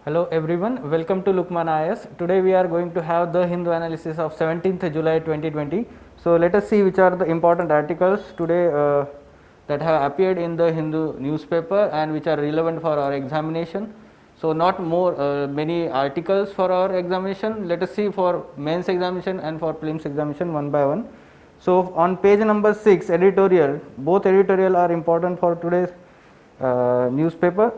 Hello everyone, welcome to Lukman IS. Today we are going to have the Hindu analysis of 17th July 2020. So let us see which are the important articles today that have appeared in the Hindu newspaper and which are relevant for our examination. So not more many articles for our examination. Let us see for mains examination and for prelims examination one by one. So on page number 6 editorial, both editorial are important for today's newspaper.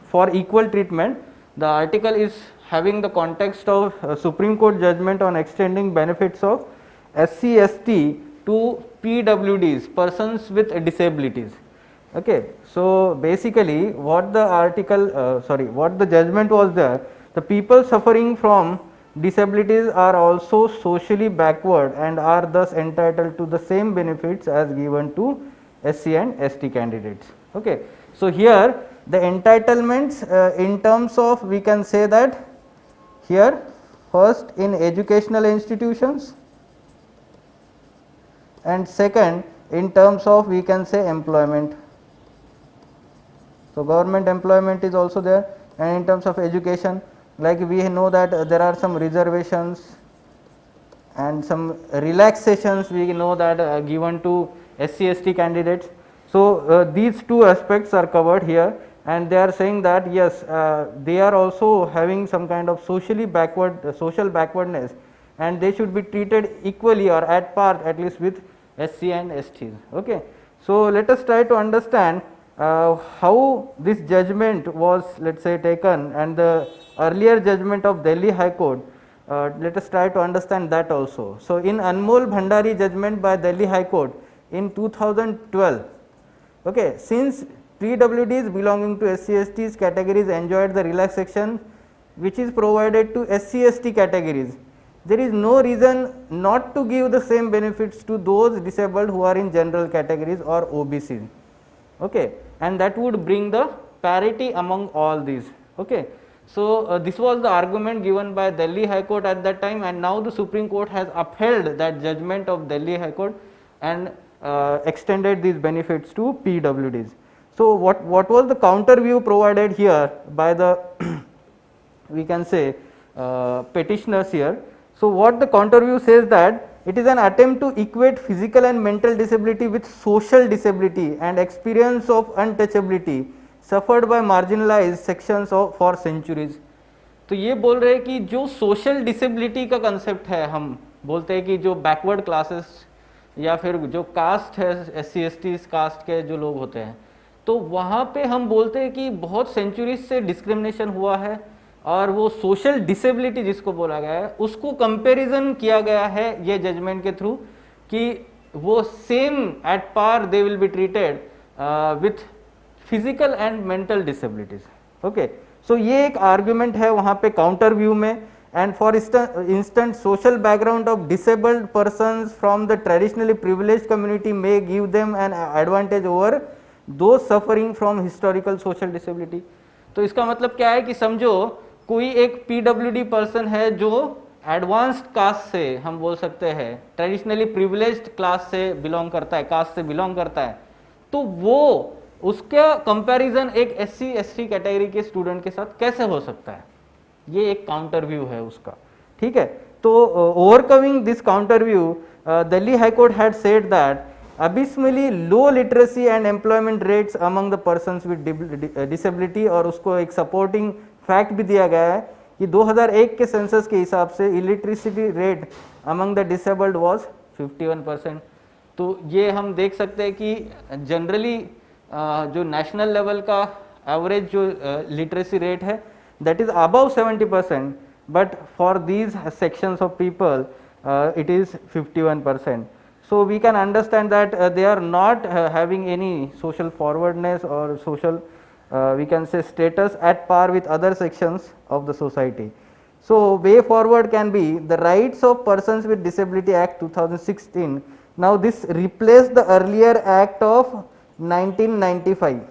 For equal treatment, the article is having the context of Supreme Court judgment on extending benefits of SC/ST to PWDs, persons with disabilities. Okay, so basically what the what the judgment was there, the people suffering from disabilities are also socially backward and are thus entitled to the same benefits as given to SC and ST candidates. Okay, so here the entitlements in terms of, we can say that here first in educational institutions, and second in terms of, we can say, employment. So government employment is also there, and in terms of education, like we know that there are some reservations and some relaxations we know that given to SC/ST candidates. So these two aspects are covered here, and they are saying that yes, they are also having some kind of social backwardness, and they should be treated equally or at par at least with SC and STs. Okay, so let us try to understand how this judgment was, let's say, taken, and the earlier judgment of Delhi High Court. Let us try to understand that also. So in Anmol Bhandari judgment by Delhi High Court in 2012, okay, since PWDs belonging to SC/STs categories enjoyed the relaxation which is provided to SC/ST categories, there is no reason not to give the same benefits to those disabled who are in general categories or OBCs. Okay, and that would bring the parity among all these. Okay, so this was the argument given by Delhi High Court at that time, and now the Supreme Court has upheld that judgment of Delhi High Court and extended these benefits to PWDs. So what was the counter view provided here by the we can say petitioners here? So what the counter view says that it is an attempt to equate physical and mental disability with social disability and experience of untouchability suffered by marginalized sections of for centuries. तो ये बोल रहे हैं कि जो social disability का concept है, हम बोलते हैं कि जो बैकवर्ड क्लासेस या फिर जो कास्ट है, SC/ST कास्ट के जो लोग होते हैं, तो वहाँ पे हम बोलते हैं कि बहुत सेंचुरीज से डिस्क्रिमिनेशन हुआ है, और वो सोशल डिसेबिलिटी जिसको बोला गया है उसको कंपैरिजन किया गया है ये जजमेंट के थ्रू कि वो same at par they will be treated with physical and mental disabilities. Okay, so ये एक आर्ग्यूमेंट है वहाँ पे काउंटर व्यू में. And for instance, social background of disabled persons from the traditionally privileged community may give them an advantage over those suffering from historical social disability. तो इसका मतलब क्या है कि समझो कोई एक PWD पर्सन है जो एडवांस्ड कास्ट से, हम बोल सकते हैं ट्रेडिशनली प्रिविलेज्ड क्लास से बिलोंग करता है, कास्ट से बिलोंग करता है, तो वो उसका कंपैरिजन एक SC/ST कैटेगरी के स्टूडेंट के साथ कैसे हो सकता है? ये एक काउंटर व्यू है उसका. ठीक है, तो overcoming this counter view, Delhi high court had said that abysmally low literacy and employment rates among the persons with disability, और उसको एक सपोर्टिंग फैक्ट भी दिया गया है कि 2001 के सेंसस के हिसाब से illiteracy rate among the disabled was 51%. तो ये हम देख सकते हैं कि जनरली जो नेशनल लेवल का एवरेज जो लिटरेसी रेट है that is above 70%, but for these sections of people it is 51%. So we can understand that they are not having any social forwardness or social we can say status at par with other sections of the society. So way forward can be the Rights of Persons with Disability Act 2016. Now this replaced the earlier act of 1995.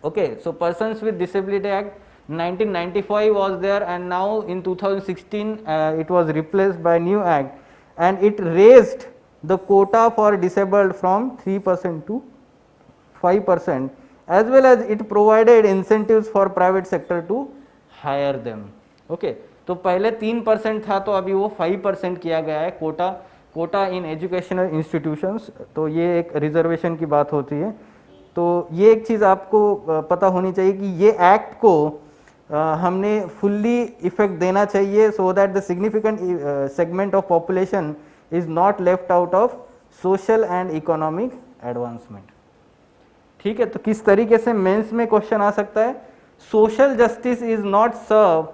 Okay, so Persons with Disability Act 1995 was there, and now in 2016 it was replaced by new act, and it raised the quota for disabled from 3% to 5%, as well as it provided incentives for private sector to hire them. Okay तो पहले 3% था तो अभी वो 5% किया गया है Kota in educational institutions. तो ये एक रिजर्वेशन की बात होती है. तो ये एक चीज़ आपको पता होनी चाहिए कि ये एक्ट को हमने फुल्ली इफेक्ट देना चाहिए so that the significant segment of population is not left out of social and economic advancement. ठीक है, तो किस तरीके से मेंस में क्वेश्चन आ सकता है. Social justice is not serve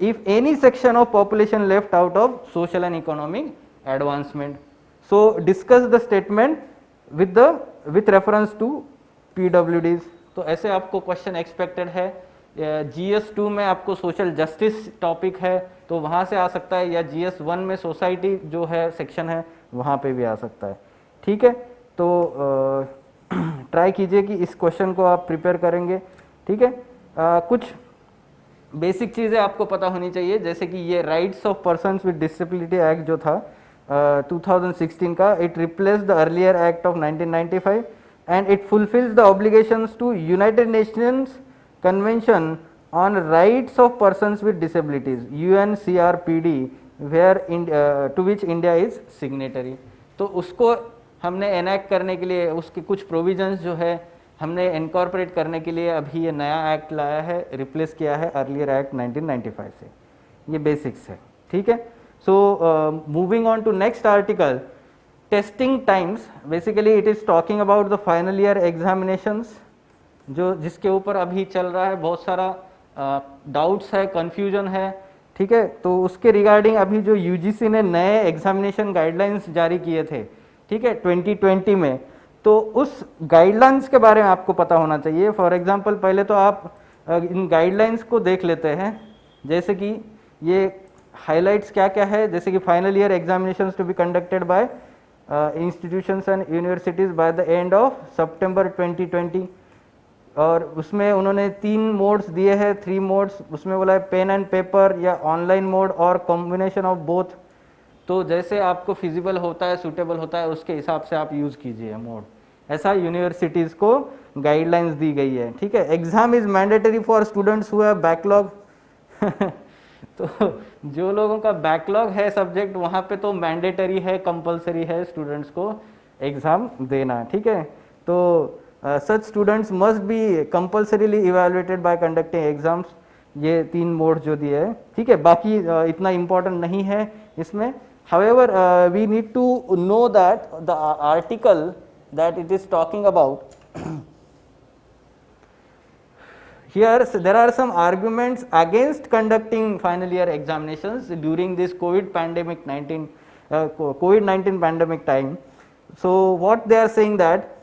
if any section of population left out of social and economic advancement. So discuss the statement with reference to PWDs. तो ऐसे आपको क्वेश्चन एक्सपेक्टेड है. GS2 में आपको सोशल जस्टिस टॉपिक है तो वहाँ से आ सकता है, या GS1 में सोसाइटी जो है सेक्शन है वहाँ पे भी आ सकता है. ठीक है, तो ट्राई कीजिए कि इस क्वेश्चन को आप प्रिपेयर करेंगे. ठीक है, कुछ बेसिक चीज़ें आपको पता होनी चाहिए, जैसे कि ये rights of persons with disability act जो था 2016 का, it replace the earlier act of 1995 and it fulfills the obligations to United Nations Convention on Rights of Persons with Disabilities UNCRPD where to which India is signatory. तो उसको हमने enact करने के लिए उसके कुछ provisions जो है हमने incorporate करने के लिए अभी ये नया एक्ट लाया है, रिप्लेस किया है अर्लियर एक्ट 1995 से. ये बेसिक्स है. ठीक है, so moving on to next article, testing times. Basically it is talking about the final year examinations जो जिसके ऊपर अभी चल रहा है, बहुत सारा डाउट्स है, कन्फ्यूजन है. ठीक है, तो उसके रिगार्डिंग अभी जो UGC ने नए एग्जामिनेशन गाइडलाइंस जारी किए थे, ठीक है, 2020 में, तो उस गाइडलाइंस के बारे में आपको पता होना चाहिए. फॉर एग्जांपल पहले तो आप इन गाइडलाइंस को देख लेते हैं, जैसे कि ये हाइलाइट्स क्या क्या है, जैसे कि final year examinations to be conducted by institutions and universities by the end of September 2020. और उसमें उन्होंने 3 मोड्स दिए हैं, 3 मोड्स. उसमें बोला है पेन एंड पेपर या ऑनलाइन मोड और कॉम्बिनेशन ऑफ बोथ. तो जैसे आपको फिजिबल होता है, सूटेबल होता है, उसके हिसाब से आप यूज़ कीजिए मोड. ऐसा यूनिवर्सिटीज़ को गाइडलाइंस दी गई है. ठीक है, exam is mandatory for students who have backlog. तो जो लोगों का बैकलॉग है सब्जेक्ट, वहाँ पे तो मैंडेटरी है, कंपलसरी है स्टूडेंट्स को एग्ज़ाम देना. ठीक है, तो such students must be compulsorily evaluated by conducting exams. ये 3 मोड जो दिए है. ठीक है, बाकी इतना इम्पोर्टेंट नहीं है इसमें. However, we need to know that the article that it is talking about here there are some arguments against conducting final year examinations during this COVID-19 pandemic time. So what they are saying that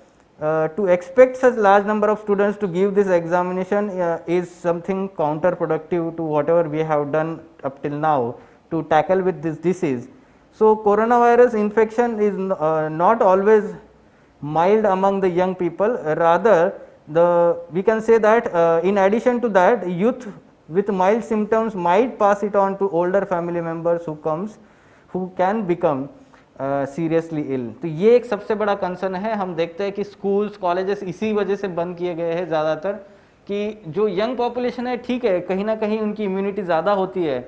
to expect such large number of students to give this examination is something counterproductive to whatever we have done up till now to tackle with this disease. So coronavirus infection is not always mild among the young people, rather we can say that in addition to that, youth with mild symptoms might pass it on to older family members who can become seriously ill. तो ये एक सबसे बड़ा concern है. हम देखते हैं कि स्कूल्स कॉलेजेस इसी वजह से बंद किए गए हैं ज़्यादातर, कि जो यंग पॉपुलेशन है, ठीक है, कहीं ना कहीं उनकी इम्यूनिटी ज़्यादा होती है.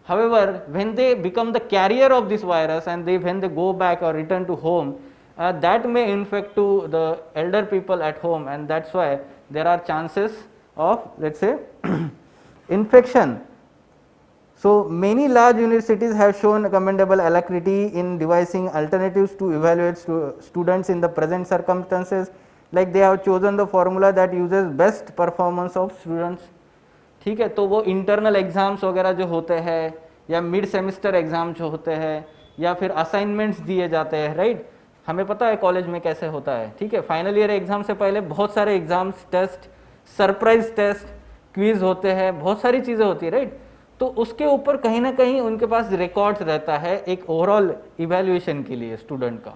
However when they become the carrier of this virus and when they go back और return to home, that may infect to the elder people at home, and that's why there are chances of let's say infection. So many large universities have shown commendable alacrity in devising alternatives to evaluate students in the present circumstances, like they have chosen the formula that uses best performance of students. ठीक है, तो वो internal exams वगैरह जो होते हैं, या mid semester exam जो होते हैं, या फिर असाइनमेंट्स दिए जाते हैं, राइट. हमें पता है कॉलेज में कैसे होता है. ठीक है, फाइनल ईयर एग्जाम से पहले बहुत सारे exams, test, surprise test, quiz होते हैं, बहुत सारी चीज़ें होती है, राइट. तो उसके ऊपर कहीं ना कहीं उनके पास रिकॉर्ड्स रहता है एक ओवरऑल इवैल्यूएशन के लिए स्टूडेंट का.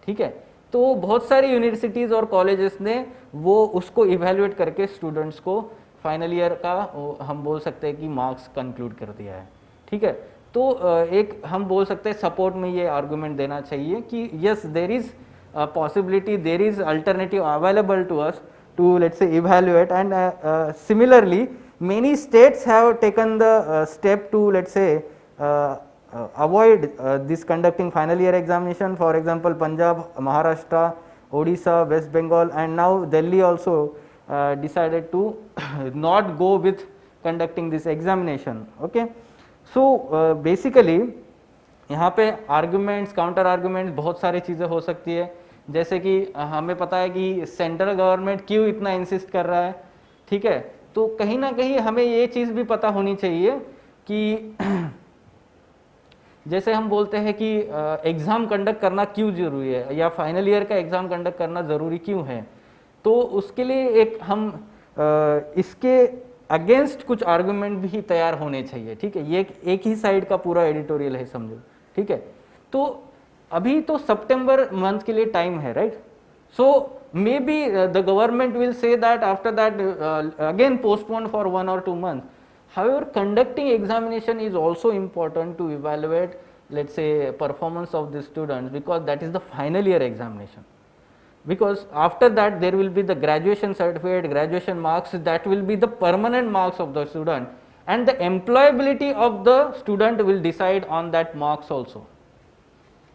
ठीक है, तो बहुत सारी यूनिवर्सिटीज़ और कॉलेजेस ने वो उसको इवैल्यूएट करके स्टूडेंट्स को फाइनल ईयर का हम बोल सकते हैं कि मार्क्स कंक्लूड कर दिया है. ठीक है, तो एक हम बोल सकते हैं सपोर्ट में ये आर्गूमेंट देना चाहिए कि yes, there is possibility, there is alternative available to us to, let's say, evaluate. And similarly, many states have taken the step to, let's say, avoid this conducting final year examination. For example, Punjab, Maharashtra, Odisha, West Bengal, and now Delhi also decided to not go with conducting this examination. Okay, so basically यहाँ पे arguments, counter arguments, बहुत सारी चीज़ें हो सकती है, जैसे कि हमें पता है कि सेंट्रल गवर्नमेंट क्यों इतना इंसिस्ट कर रहा है, ठीक है, तो कहीं ना कहीं हमें ये चीज़ भी पता होनी चाहिए कि जैसे हम बोलते हैं कि एग्ज़ाम कंडक्ट करना क्यों ज़रूरी है या फाइनल ईयर का एग्ज़ाम कंडक्ट करना ज़रूरी क्यों है, तो उसके लिए एक हम इसके अगेंस्ट कुछ आर्गुमेंट भी तैयार होने चाहिए, ठीक है, ये एक ही साइड का पूरा एडिटोरियल है समझो, ठीक है। तो अभी तो सितंबर मंथ के लिए टाइम है, right, so may be the government will say that after that again postpone for 1 or 2 months. However, conducting examination is also important to evaluate, let's say, performance of the students, because that is the final year examination. Because after that there will be the graduation certificate, graduation marks, that will be the permanent marks of the student, and the employability of the student will decide on that marks also.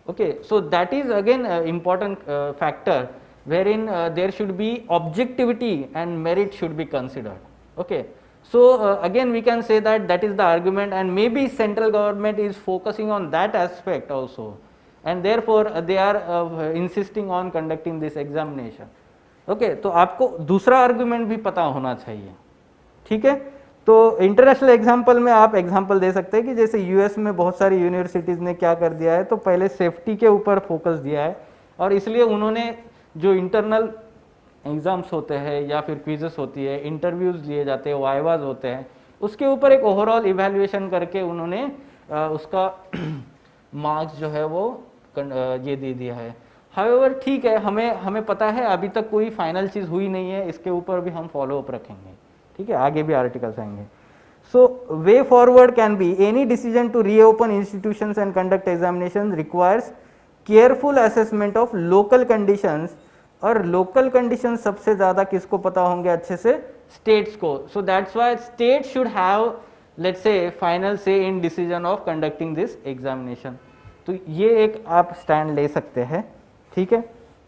Okay, so that is again an important factor wherein there should be objectivity and merit should be considered. Okay, so again we can say that that is the argument, and maybe central government is focusing on that aspect also, and therefore they are insisting on conducting this examination. Okay, तो आपको दूसरा argument भी पता होना चाहिए, ठीक है। तो इंटरनेशनल एग्जाम्पल में आप एग्जाम्पल दे सकते हैं कि जैसे यूएस में बहुत सारी यूनिवर्सिटीज़ ने क्या कर दिया है, तो पहले सेफ्टी के ऊपर फोकस दिया है, और इसलिए उन्होंने जो इंटरनल एग्ज़ाम्स होते हैं या फिर क्विजेस होती है, इंटरव्यूज़ लिए जाते हैं, वाइवाज होते हैं, उसके ऊपर एक ओवरऑल इवैल्यूएशन करके उन्होंने उसका मार्क्स जो है वो ये दे दिया है। हाउएवर ठीक है, हमें पता है अभी तक कोई फाइनल चीज़ हुई नहीं है, इसके ऊपर भी हम फॉलो अप रखेंगे, ठीक है, आगे भी आर्टिकल्स आएंगे। So way forward can be any decision to reopen institutions and conduct examinations requires careful assessment of local conditions, और लोकल कंडीशन सबसे ज़्यादा किसको पता होंगे अच्छे से, स्टेट्स को। So that's why state should have, let's say, final say in decision of conducting this examination. तो ये एक आप स्टैंड ले सकते हैं, ठीक है।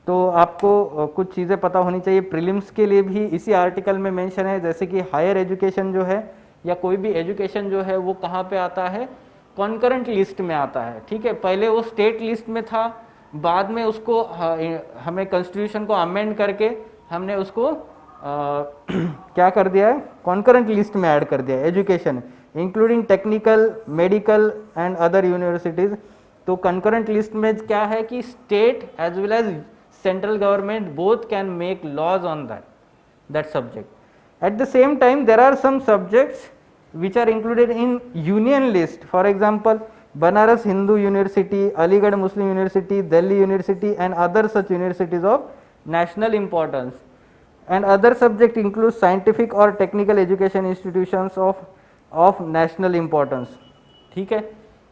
तो आपको कुछ चीज़ें पता होनी चाहिए। प्रीलिम्स के लिए भी इसी आर्टिकल में मेंशन है, जैसे कि हायर एजुकेशन जो है या कोई भी एजुकेशन जो है वो कहाँ पे आता है, कॉन्करेंट लिस्ट में आता है, ठीक है। पहले वो स्टेट लिस्ट में था, बाद में उसको हमें कॉन्स्टिट्यूशन को अमेंड करके हमने उसको क्या कर दिया है, कॉन्करेंट लिस्ट में ऐड कर दिया education, including technical, medical and other universities. तो कंकरेंट लिस्ट में क्या है कि state as well as central government both can make laws on that subject. At the same time there are some subjects which are included in union list, for example Banaras Hindu University, Aligarh Muslim University, Delhi University and other such universities of national importance, and other subject includes scientific or technical education institutions of national importance, ठीक है।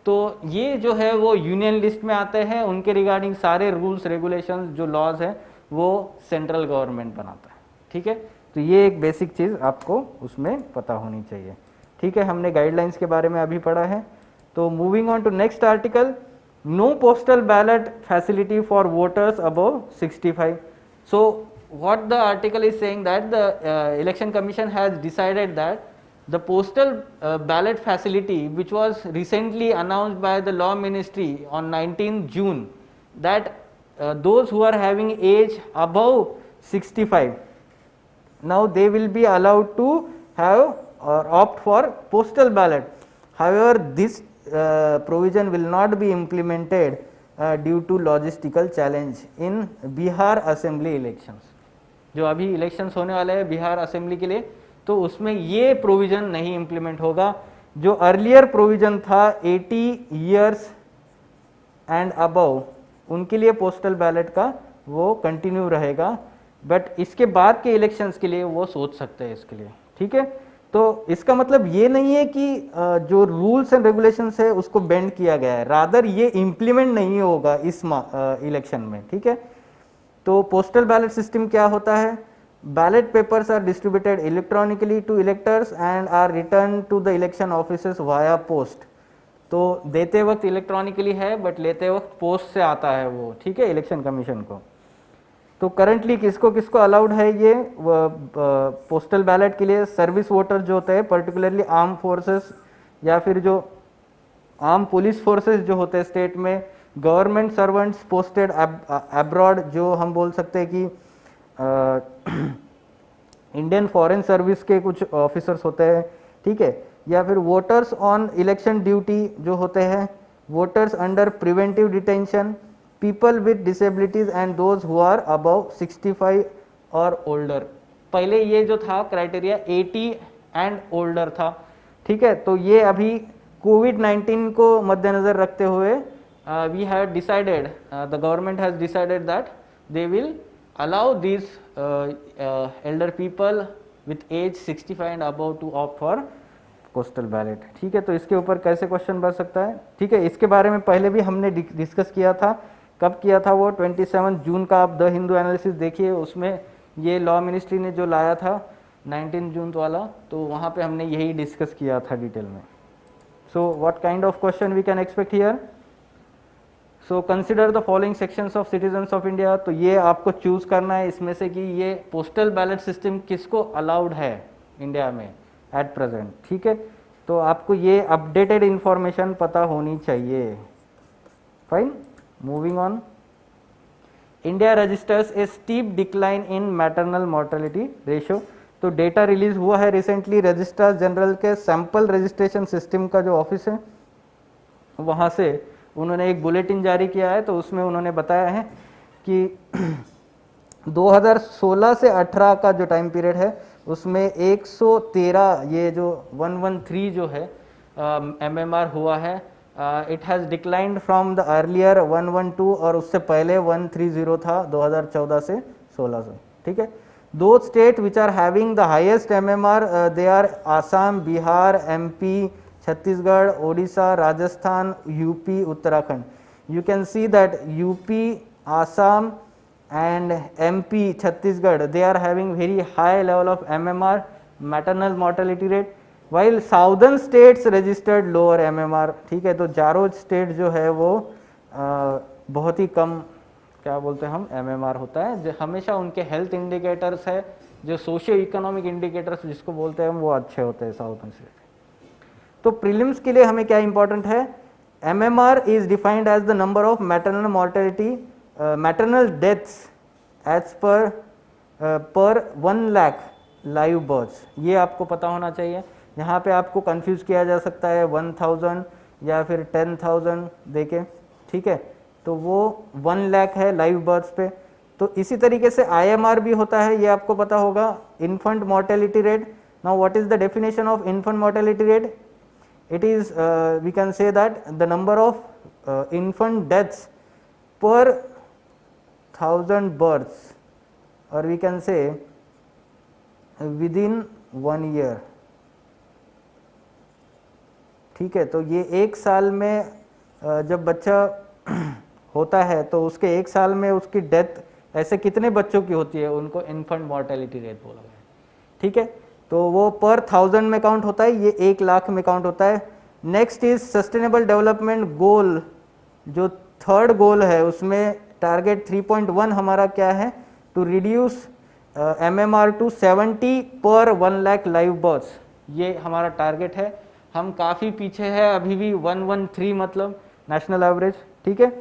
तो ये जो है वो union list में आते हैं, उनके रिगार्डिंग सारे रूल्स रेगुलेशंस जो लॉज हैं वो सेंट्रल गवर्नमेंट बनाता है, ठीक है। तो ये एक बेसिक चीज़ आपको उसमें पता होनी चाहिए, ठीक है। हमने गाइडलाइंस के बारे में अभी पढ़ा है। तो moving on to next article, no postal ballot facility for voters above 65। So what the article is saying that the election commission has decided that the postal ballot facility which was recently announced by the law ministry on 19 June, that those who are having age above 65 now they will be allowed to have or opt for postal ballot. However, this provision will not be implemented due to logistical challenge in Bihar Assembly elections. जो अभी elections होने वाले हैं Bihar assembly के लिए, तो उसमें ये प्रोविज़न नहीं इम्प्लीमेंट होगा। जो अर्लियर प्रोविज़न था 80 years एंड अबव, उनके लिए पोस्टल बैलेट का वो कंटिन्यू रहेगा, बट इसके बाद के इलेक्शंस के लिए वो सोच सकते हैं इसके लिए, ठीक है। तो इसका मतलब ये नहीं है कि जो रूल्स एंड रेगुलेशंस है उसको बेंड किया गया है, रादर ये इम्प्लीमेंट नहीं होगा इस इलेक्शन में, ठीक है। तो पोस्टल बैलेट सिस्टम क्या होता है, Ballot papers are distributed electronically to electors and are returned to the election offices via post. तो देते वक्त इलेक्ट्रॉनिकली है बट लेते वक्त पोस्ट से आता है वो, ठीक है, इलेक्शन कमीशन को। तो करंटली किसको किसको अलाउड है ये पोस्टल बैलेट के लिए? सर्विस वोटर जो होते हैं, पर्टिकुलरली आर्म फोर्सेस या फिर जो आर्म पुलिस फोर्सेस जो होते हैं स्टेट में, गवर्नमेंट सर्वेंट्स पोस्टेड अब्रॉड, जो हम बोल सकते हैं कि इंडियन फॉरेन सर्विस के कुछ ऑफिसर्स होते हैं, ठीक है, या फिर वोटर्स ऑन इलेक्शन ड्यूटी जो होते हैं, voters under preventive detention, people with disabilities and those who are above 65 और ओल्डर। पहले ये जो था क्राइटेरिया 80 एंड ओल्डर था, ठीक है। तो ये अभी कोविड-19 को मद्देनजर रखते हुए we have decided, the government has decided that they will allow this elder people with age 65 and above to opt for postal ballot, ठीक है। तो इसके ऊपर कैसे क्वेश्चन बन सकता है, ठीक है, इसके बारे में पहले भी हमने डिस्कस किया था। कब किया था वो? 27 जून का आप द हिंदू एनालिसिस देखिए, उसमें ये लॉ मिनिस्ट्री ने जो लाया था 19 जून वाला, तो वहाँ पे हमने यही डिस्कस किया था डिटेल में। So what kind of question we can expect here? So consider the following sections of citizens of India. तो ये आपको चूज करना है इसमें से कि ये पोस्टल बैलेट सिस्टम किसको अलाउड है इंडिया में एट प्रेजेंट, ठीक है। तो आपको ये अपडेटेड इंफॉर्मेशन पता होनी चाहिए। Fine, moving on. India registers a steep decline in maternal mortality ratio. तो डेटा रिलीज हुआ है रिसेंटली, रजिस्ट्रार जनरल के सैंपल रजिस्ट्रेशन सिस्टम का जो ऑफिस है वहाँ से उन्होंने एक बुलेटिन जारी किया है। तो उसमें उन्होंने बताया है कि 2016 से 18 का जो टाइम पीरियड है उसमें 113 ये जो 113 जो है MMR हुआ है। It has declined from the earlier 112 और उससे पहले 130 था 2014 से 16 से, ठीक है। दो state which are having the highest MMR they are Assam, Bihar, MP, Chhattisgarh, Odisha, Rajasthan, UP, Uttarakhand. You can see that UP, Assam and MP, Chhattisgarh, they are having very high level of MMR, maternal mortality rate, while southern states registered lower MMR, ठीक है। तो चारों state जो है वो बहुत ही कम, क्या बोलते हैं हम, MMR होता है। जो हमेशा उनके हेल्थ इंडिकेटर्स है, जो सोशियो इकोनॉमिक इंडिकेटर्स जिसको बोलते हैं हम, वो अच्छे होते हैं साउथर्न स्टेट। तो प्रीलिम्स के लिए हमें क्या इंपॉर्टेंट है? MMR is defined as the number of maternal mortality maternal deaths as per 1 lakh live births. ये आपको पता होना चाहिए। यहाँ पे आपको कंफ्यूज किया जा सकता है 1000 या फिर 10,000 देके, ठीक है। तो वो 1 लाख है लाइव बर्थ्स पे। तो इसी तरीके से IMR भी होता है, ये आपको पता होगा, infant mortality rate. Now what is the definition of infant mortality rate? It is we can say that the number of infant deaths per 1000 births, or we can say within 1 year, ठीक है। तो ये एक साल में जब बच्चा होता है तो उसके एक साल में उसकी डेथ ऐसे कितने बच्चों की होती है, उनको इन्फेंट मॉर्टेलिटी रेट बोला गया है, ठीक है। तो वो पर 1000 में काउंट होता है, ये 1 लाख में काउंट होता है। Next is sustainable development goal, जो थर्ड गोल है उसमें टारगेट 3.1 हमारा क्या है? टू रिड्यूस MMR टू 70 पर 1 लाख लाइव बर्थ्स, ये हमारा टारगेट है। हम काफ़ी पीछे है अभी भी, 113 मतलब नेशनल एवरेज, ठीक है।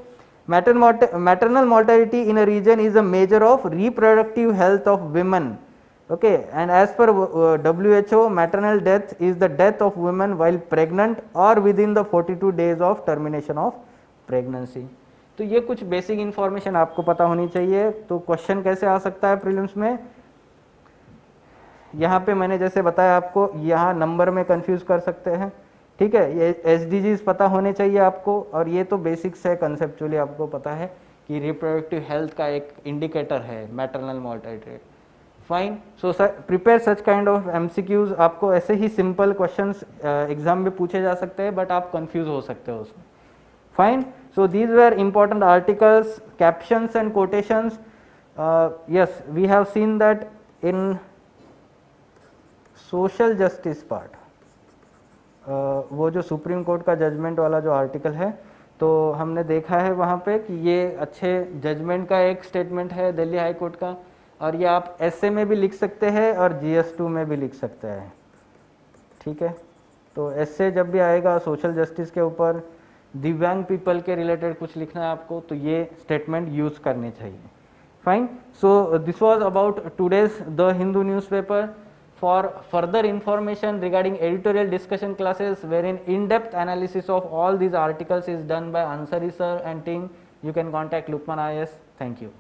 Maternal mortality in a region is a measure of reproductive health of women, okay, and as per WHO maternal death is the death of women while pregnant और within the 42 days of termination of pregnancy. तो ये कुछ basic information आपको पता होनी चाहिए। तो question कैसे आ सकता है प्रीलिम्स में? यहाँ पे मैंने जैसे बताया आपको, यहाँ नंबर में कंफ्यूज कर सकते हैं, ठीक है। ये SDGs पता होने चाहिए आपको, और ये तो बेसिक्स है, कंसेप्चुअली आपको पता है कि रिप्रोडक्टिव हेल्थ का एक इंडिकेटर है maternal mortality rate. Fine, so prepare such kind of MCQs। आपको ऐसे ही सिंपल क्वेश्चंस एग्जाम में पूछे जा सकते हैं, बट आप कंफ्यूज हो सकते हो उसमें। Fine. So these were important articles, captions and quotations. Yes, we have seen that in social justice part, वो जो सुप्रीम कोर्ट का जजमेंट वाला जो आर्टिकल है, तो हमने देखा है वहाँ पे कि ये अच्छे जजमेंट का एक स्टेटमेंट है दिल्ली हाई कोर्ट का, और ये आप एसए में भी लिख सकते हैं और GS2 में भी लिख सकते हैं, ठीक है। तो एसए जब भी आएगा सोशल जस्टिस के ऊपर, दिव्यांग पीपल के रिलेटेड कुछ लिखना है आपको, तो ये स्टेटमेंट यूज़ करने चाहिए। Fine, so this was about today's the Hindu newspaper. For further information regarding editorial discussion classes wherein in-depth analysis of all these articles is done by Ansari sir and team, you can contact Lukman IAS. Thank you.